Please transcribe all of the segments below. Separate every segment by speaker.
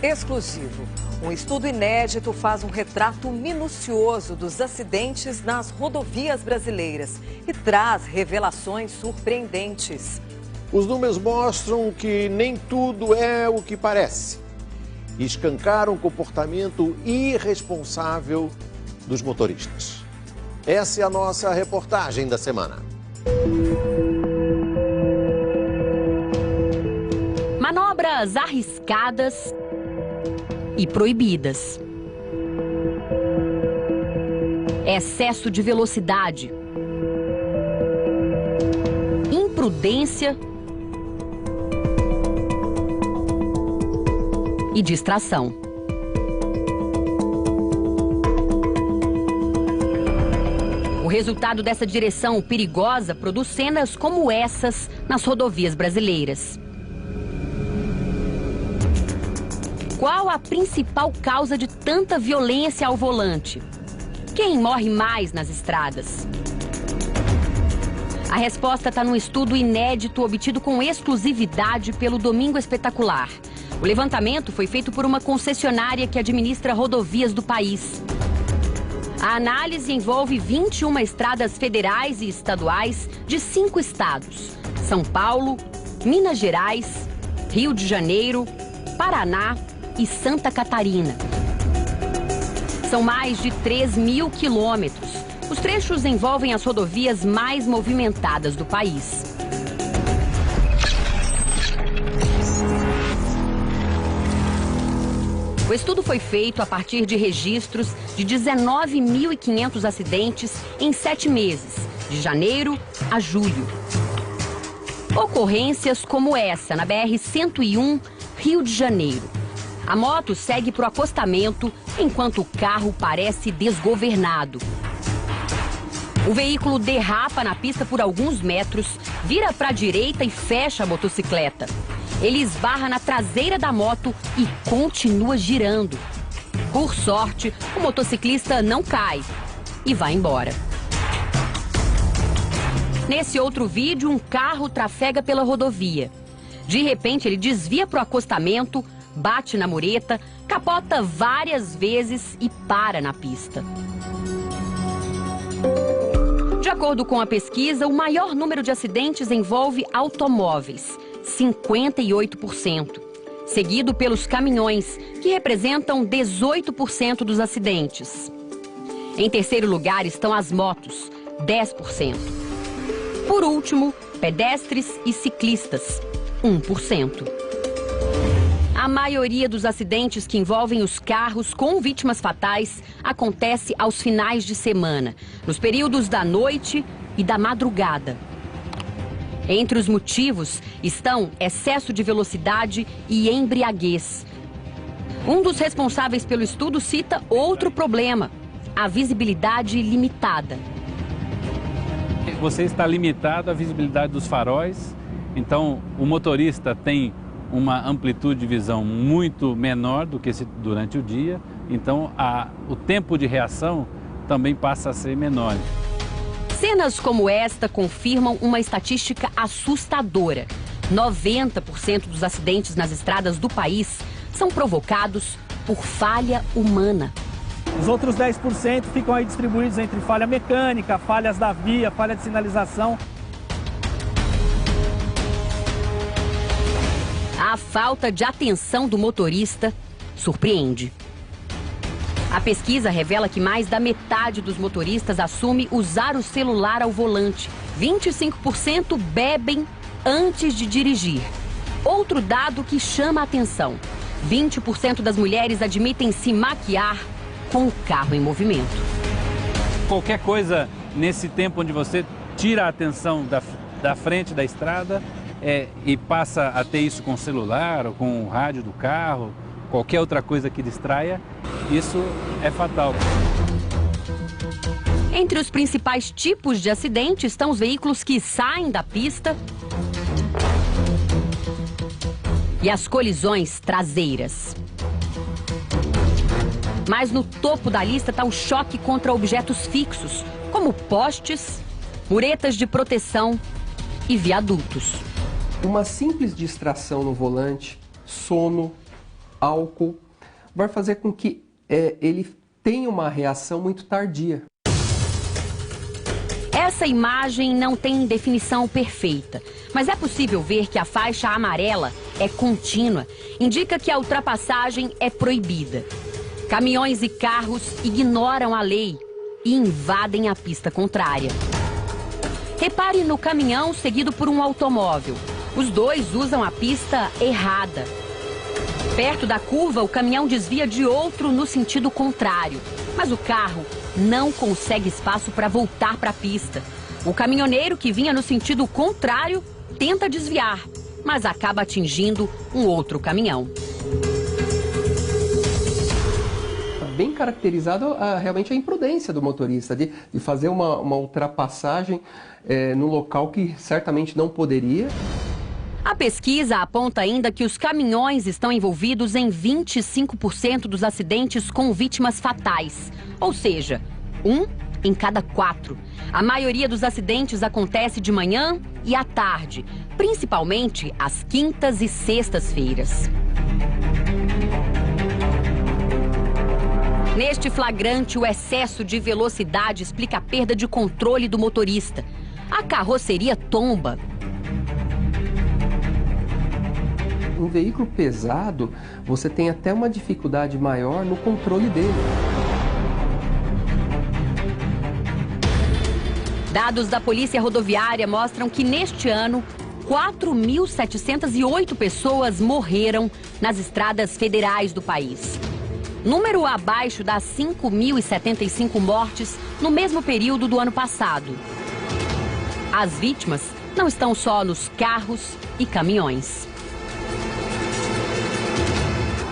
Speaker 1: exclusivo. Um estudo inédito faz um retrato minucioso dos acidentes nas rodovias brasileiras e traz revelações surpreendentes.
Speaker 2: Os números mostram que nem tudo é o que parece. E escancaram o comportamento irresponsável dos motoristas. Essa é a nossa reportagem da semana.
Speaker 3: Manobras arriscadas e proibidas. Excesso de velocidade. Imprudência e distração. O resultado dessa direção perigosa produz cenas como essas nas rodovias brasileiras. Qual a principal causa de tanta violência ao volante? Quem morre mais nas estradas? A resposta está num estudo inédito obtido com exclusividade pelo Domingo Espetacular. O levantamento foi feito por uma concessionária que administra rodovias do país. A análise envolve 21 estradas federais e estaduais de 5 estados: São Paulo, Minas Gerais, Rio de Janeiro, Paraná e Santa Catarina. São mais de 3.000 quilômetros. Os trechos envolvem as rodovias mais movimentadas do país. O estudo foi feito a partir de registros de 19.500 acidentes em 7 meses, de janeiro a julho. Ocorrências como essa na BR-101, Rio de Janeiro. A moto segue para o acostamento enquanto o carro parece desgovernado. O veículo derrapa na pista por alguns metros, vira para a direita e fecha a motocicleta. Ele esbarra na traseira da moto e continua girando. Por sorte, o motociclista não cai e vai embora. Nesse outro vídeo, um carro trafega pela rodovia. De repente, ele desvia para o acostamento, bate na mureta, capota várias vezes e para na pista. De acordo com a pesquisa, o maior número de acidentes envolve automóveis, 58%, seguido pelos caminhões, que representam 18% dos acidentes. Em terceiro lugar estão as motos, 10%. Por último, pedestres e ciclistas, 1%. A maioria dos acidentes que envolvem os carros com vítimas fatais acontece aos finais de semana, nos períodos da noite e da madrugada. Entre os motivos estão excesso de velocidade e embriaguez. Um dos responsáveis pelo estudo cita outro problema: a visibilidade limitada.
Speaker 4: Você está limitado à visibilidade dos faróis, então o motorista tem uma amplitude de visão muito menor do que durante o dia, então o tempo de reação também passa a ser menor.
Speaker 3: Cenas como esta confirmam uma estatística assustadora. 90% dos acidentes nas estradas do país são provocados por falha humana.
Speaker 5: Os outros 10% ficam aí distribuídos entre falha mecânica, falhas da via, falha de sinalização.
Speaker 3: A falta de atenção do motorista surpreende. A pesquisa revela que mais da metade dos motoristas assume usar o celular ao volante. 25% bebem antes de dirigir. Outro dado que chama a atenção: 20% das mulheres admitem se maquiar com o carro em movimento.
Speaker 4: Qualquer coisa nesse tempo onde você tira a atenção da frente da estrada e passa a ter isso com o celular ou com o rádio do carro, qualquer outra coisa que distraia, isso é fatal.
Speaker 3: Entre os principais tipos de acidente estão os veículos que saem da pista e as colisões traseiras. Mas no topo da lista está o choque contra objetos fixos, como postes, muretas de proteção e viadutos.
Speaker 6: Uma simples distração no volante, sono, álcool, vai fazer com que ele tenha uma reação muito tardia.
Speaker 3: Essa imagem não tem definição perfeita, mas é possível ver que a faixa amarela é contínua, indica que a ultrapassagem é proibida. Caminhões e carros ignoram a lei e invadem a pista contrária. Repare no caminhão seguido por um automóvel. Os dois usam a pista errada. Perto da curva, o caminhão desvia de outro no sentido contrário, mas o carro não consegue espaço para voltar para a pista. O caminhoneiro, que vinha no sentido contrário, tenta desviar, mas acaba atingindo um outro caminhão.
Speaker 6: Bem caracterizado realmente a imprudência do motorista de fazer uma ultrapassagem no local que certamente não poderia.
Speaker 3: A pesquisa aponta ainda que os caminhões estão envolvidos em 25% dos acidentes com vítimas fatais, ou seja, 1 em cada 4. A maioria dos acidentes acontece de manhã e à tarde, principalmente às quintas e sextas-feiras. Neste flagrante, o excesso de velocidade explica a perda de controle do motorista. A carroceria tomba.
Speaker 6: Um veículo pesado, você tem até uma dificuldade maior no controle dele.
Speaker 3: Dados da Polícia Rodoviária mostram que neste ano, 4.708 pessoas morreram nas estradas federais do país. Número abaixo das 5.075 mortes no mesmo período do ano passado. As vítimas não estão só nos carros e caminhões.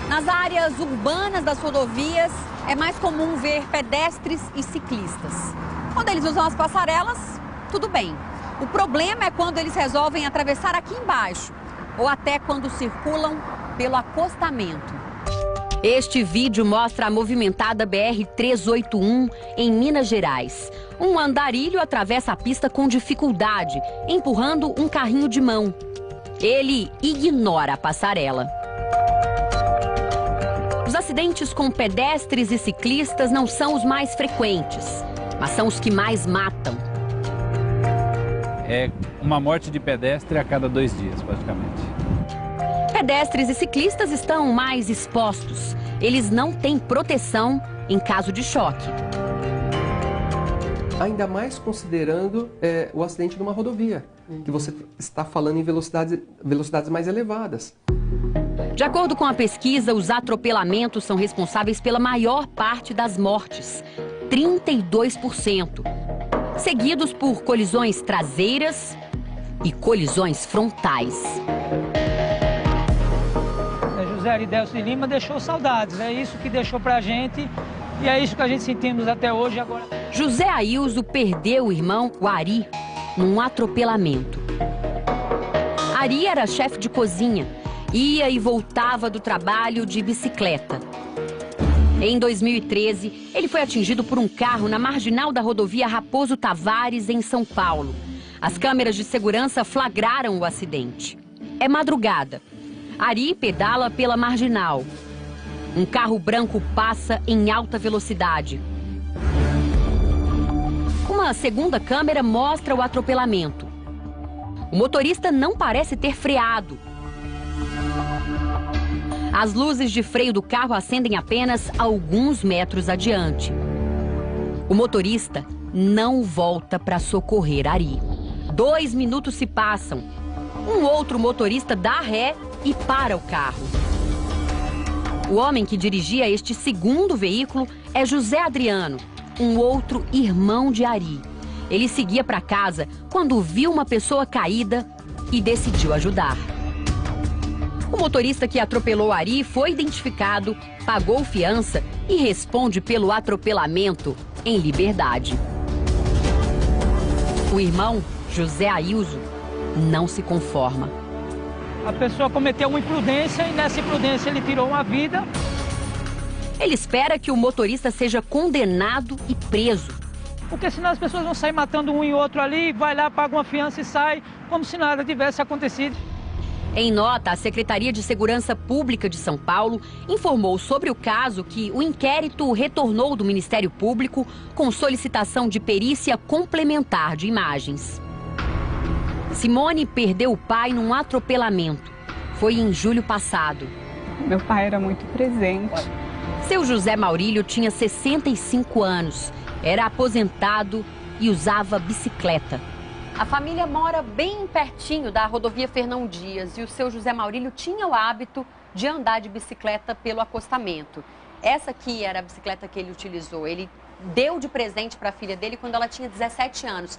Speaker 7: Nas áreas urbanas das rodovias, é mais comum ver pedestres e ciclistas. Quando eles usam as passarelas, tudo bem. O problema é quando eles resolvem atravessar aqui embaixo, ou até quando circulam pelo acostamento.
Speaker 3: Este vídeo mostra a movimentada BR-381 em Minas Gerais. Um andarilho atravessa a pista com dificuldade, empurrando um carrinho de mão. Ele ignora a passarela. Os acidentes com pedestres e ciclistas não são os mais frequentes, mas são os que mais matam.
Speaker 4: É uma morte de pedestre a cada 2 dias, praticamente.
Speaker 3: Pedestres e ciclistas estão mais expostos. Eles não têm proteção em caso de choque.
Speaker 6: Ainda mais considerando o acidente numa rodovia, que você está falando em velocidades mais elevadas.
Speaker 3: De acordo com a pesquisa, os atropelamentos são responsáveis pela maior parte das mortes, 32%, seguidos por colisões traseiras e colisões frontais.
Speaker 5: José Aridelcio de Lima deixou saudades, é isso que deixou pra gente e é isso que a gente sentimos até hoje. Agora.
Speaker 3: José Ailzo perdeu o irmão, o Ari, num atropelamento. Ari era chefe de cozinha, ia e voltava do trabalho de bicicleta. Em 2013, ele foi atingido por um carro na marginal da rodovia Raposo Tavares, em São Paulo. As câmeras de segurança flagraram o acidente. É madrugada. Ari pedala pela marginal. Um carro branco passa em alta velocidade. Uma segunda câmera mostra o atropelamento. O motorista não parece ter freado. As luzes de freio do carro acendem apenas alguns metros adiante. O motorista não volta para socorrer Ari. 2 minutos se passam. Um outro motorista dá ré e para o carro. O homem que dirigia este segundo veículo é José Adriano, um outro irmão de Ari. Ele seguia para casa quando viu uma pessoa caída e decidiu ajudar. O motorista que atropelou Ari foi identificado, pagou fiança e responde pelo atropelamento em liberdade. O irmão, José Ailzo, não se conforma.
Speaker 5: A pessoa cometeu uma imprudência e nessa imprudência ele tirou uma vida.
Speaker 3: Ele espera que o motorista seja condenado e preso.
Speaker 5: Porque senão as pessoas vão sair matando um e outro ali, vai lá, paga uma fiança e sai como se nada tivesse acontecido.
Speaker 3: Em nota, a Secretaria de Segurança Pública de São Paulo informou sobre o caso que o inquérito retornou do Ministério Público com solicitação de perícia complementar de imagens. Simone perdeu o pai num atropelamento. Foi em julho passado.
Speaker 8: Meu pai era muito presente.
Speaker 3: Seu José Maurílio tinha 65 anos, era aposentado e usava bicicleta. A família mora bem pertinho da rodovia Fernão Dias e o seu José Maurílio tinha o hábito de andar de bicicleta pelo acostamento. Essa aqui era a bicicleta que ele utilizou. Ele deu de presente para a filha dele quando ela tinha 17 anos.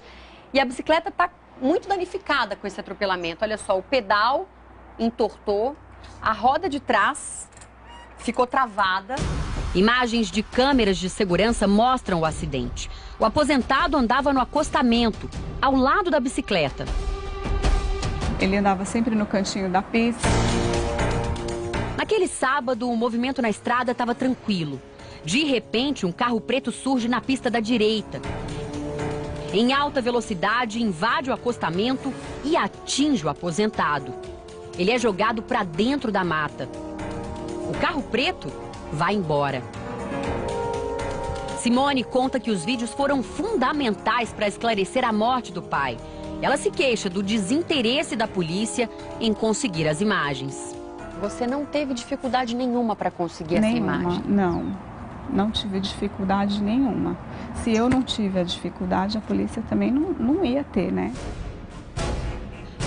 Speaker 3: E a bicicleta está muito danificada com esse atropelamento. Olha só, o pedal entortou, a roda de trás ficou travada. Imagens de câmeras de segurança mostram o acidente. O aposentado andava no acostamento, ao lado da bicicleta.
Speaker 8: Ele andava sempre no cantinho da pista.
Speaker 3: Naquele sábado, o movimento na estrada estava tranquilo. De repente, um carro preto surge na pista da direita. Em alta velocidade, invade o acostamento e atinge o aposentado. Ele é jogado para dentro da mata. O carro preto vai embora. Simone conta que os vídeos foram fundamentais para esclarecer a morte do pai. Ela se queixa do desinteresse da polícia em conseguir as imagens. Você não teve dificuldade nenhuma para conseguir essa imagem?
Speaker 8: Não tive dificuldade nenhuma. Se eu não tive a dificuldade, a polícia também não ia ter, né?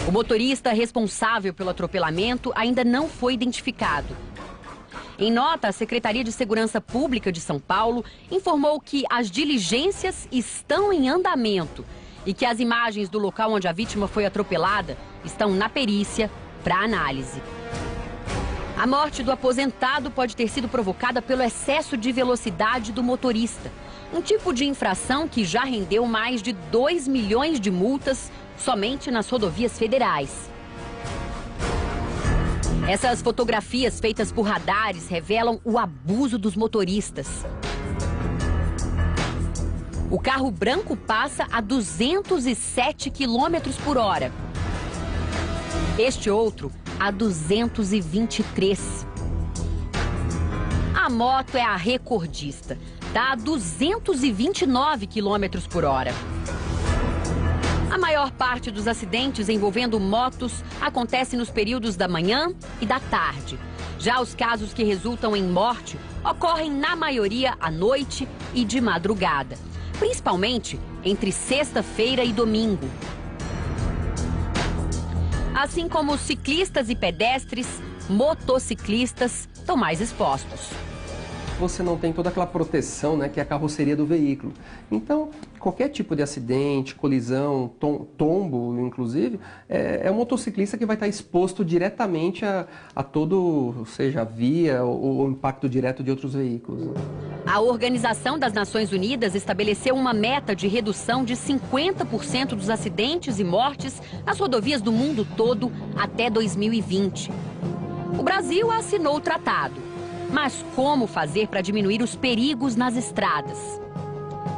Speaker 3: O motorista responsável pelo atropelamento ainda não foi identificado. Em nota, a Secretaria de Segurança Pública de São Paulo informou que as diligências estão em andamento e que as imagens do local onde a vítima foi atropelada estão na perícia para análise. A morte do aposentado pode ter sido provocada pelo excesso de velocidade do motorista, um tipo de infração que já rendeu mais de 2 milhões de multas somente nas rodovias federais. Essas fotografias feitas por radares revelam o abuso dos motoristas. O carro branco passa a 207 km por hora. Este outro a 223. A moto é a recordista. Está a 229 km por hora. A maior parte dos acidentes envolvendo motos acontece nos períodos da manhã e da tarde. Já os casos que resultam em morte ocorrem, na maioria, à noite e de madrugada, principalmente entre sexta-feira e domingo. Assim como ciclistas e pedestres, motociclistas estão mais expostos.
Speaker 6: Você não tem toda aquela proteção, né, que é a carroceria do veículo. Então, qualquer tipo de acidente, colisão, tombo, inclusive, é um motociclista que vai estar exposto diretamente a todo, seja a via ou o impacto direto de outros veículos.
Speaker 3: A Organização das Nações Unidas estabeleceu uma meta de redução de 50% dos acidentes e mortes nas rodovias do mundo todo até 2020. O Brasil assinou o tratado. Mas como fazer para diminuir os perigos nas estradas?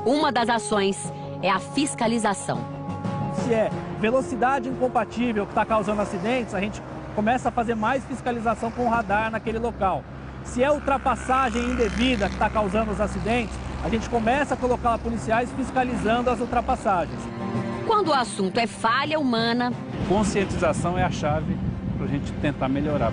Speaker 3: Uma das ações é a fiscalização.
Speaker 9: Se é velocidade incompatível que está causando acidentes, a gente começa a fazer mais fiscalização com o radar naquele local. Se é ultrapassagem indevida que está causando os acidentes, a gente começa a colocar policiais fiscalizando as ultrapassagens.
Speaker 3: Quando o assunto é falha humana...
Speaker 4: Conscientização é a chave para a gente tentar melhorar.